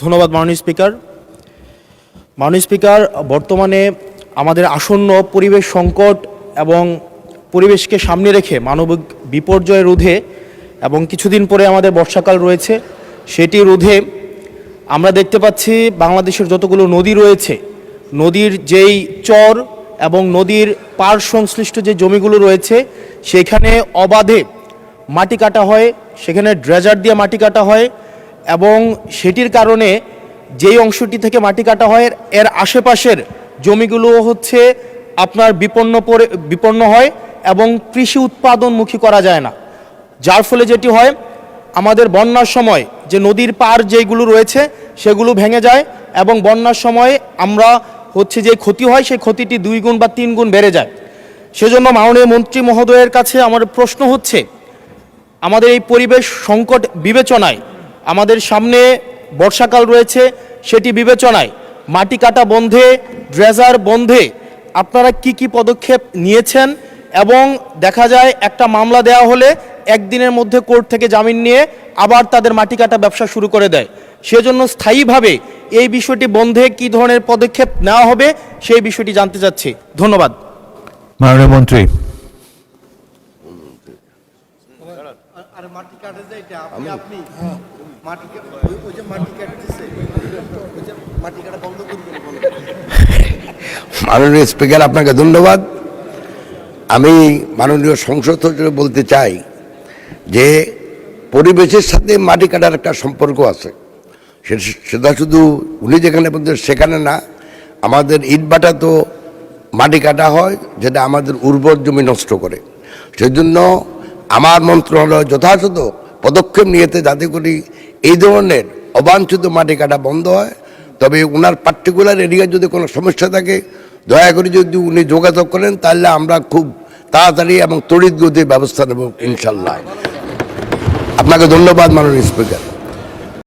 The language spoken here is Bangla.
ধন্যবাদ মাননীয় স্পিকার। মাননীয় স্পিকার, বর্তমানে আমাদের আসন্ন পরিবেশ সংকট এবং পরিবেশকে সামনে রেখে মানবিক বিপর্যয় রোধে এবং কিছুদিন পরে আমাদের বর্ষাকাল রয়েছে, সেটি রোধে আমরা দেখতে পাচ্ছি বাংলাদেশের যতগুলো নদী রয়েছে, নদীর যেই চর এবং নদীর পাড় সংশ্লিষ্ট যে জমিগুলো রয়েছে সেখানে অবাধে মাটি কাটা হয়, সেখানে ড্রেজার দিয়ে মাটি কাটা হয় এবং সেটির কারণে যেই অংশটি থেকে মাটি কাটা হয় এর আশেপাশের জমিগুলো হচ্ছে আপনার বিপন্ন হয় এবং কৃষি উৎপাদনমুখী করা যায় না, যার ফলে যেটি হয় আমাদের বন্যার সময় যে নদীর পাড় যেগুলো রয়েছে সেগুলো ভেঙে যায় এবং বন্যার সময় আমরা হচ্ছে যে ক্ষতি হয় সেই ক্ষতিটি 2 গুণ বা 3 গুণ বেড়ে যায়। সেজন্য মাননীয় মন্ত্রী মহোদয়ের কাছে আমার প্রশ্ন হচ্ছে, আমাদের এই পরিবেশ সংকট বিবেচনায় আমাদের সামনে বর্ষাকাল রয়েছে, সেটি বিবেচনায় মাটি কাটা বন্ধে, ড্রেজার বন্ধে আপনারা কি পদক্ষেপ নিয়েছেন এবং দেখা যায় একটা মামলা দেওয়া হলে একদিনের মধ্যে কোর্ট থেকে জামিন নিয়ে আবার তাদের মাটি কাটা ব্যবসা শুরু করে দেয়। সেজন্য স্থায়ীভাবে এই বিষয়টি বন্ধে কি ধরনের পদক্ষেপ নেওয়া হবে সেই বিষয়টি জানতে চাচ্ছি। ধন্যবাদ। মাননীয় মন্ত্রী। মাননীয় স্পিকার, আপনাকে ধন্যবাদ। আমি মাননীয় সংসদ সচিব বলতে চাই যে পরিবেশের সাথে মাটি কাটার একটা সম্পর্ক আছে, সেটা শুধু উনি যেখানে বলছেন সেখানে না, আমাদের ইটভাটা তো মাটি কাটা হয় যেটা আমাদের উর্বর জমি নষ্ট করে। সেজন্য আমার মন্ত্রণালয় যথাযথ পদক্ষেপ নিয়েছে যাতে করে এই ধরনের অবাঞ্ছিত মাটি কাটা বন্ধ হয়। তবে ওনার পার্টিকুলার এরিয়ায় যদি কোনো সমস্যা থাকে দয়া করে যদি উনি যোগাযোগ করেন তাহলে আমরা খুব তাড়াতাড়ি এবং তড়িৎ গতির ব্যবস্থা নেব ইনশাল্লাহ। আপনাকে ধন্যবাদ মাননীয় স্পিকার।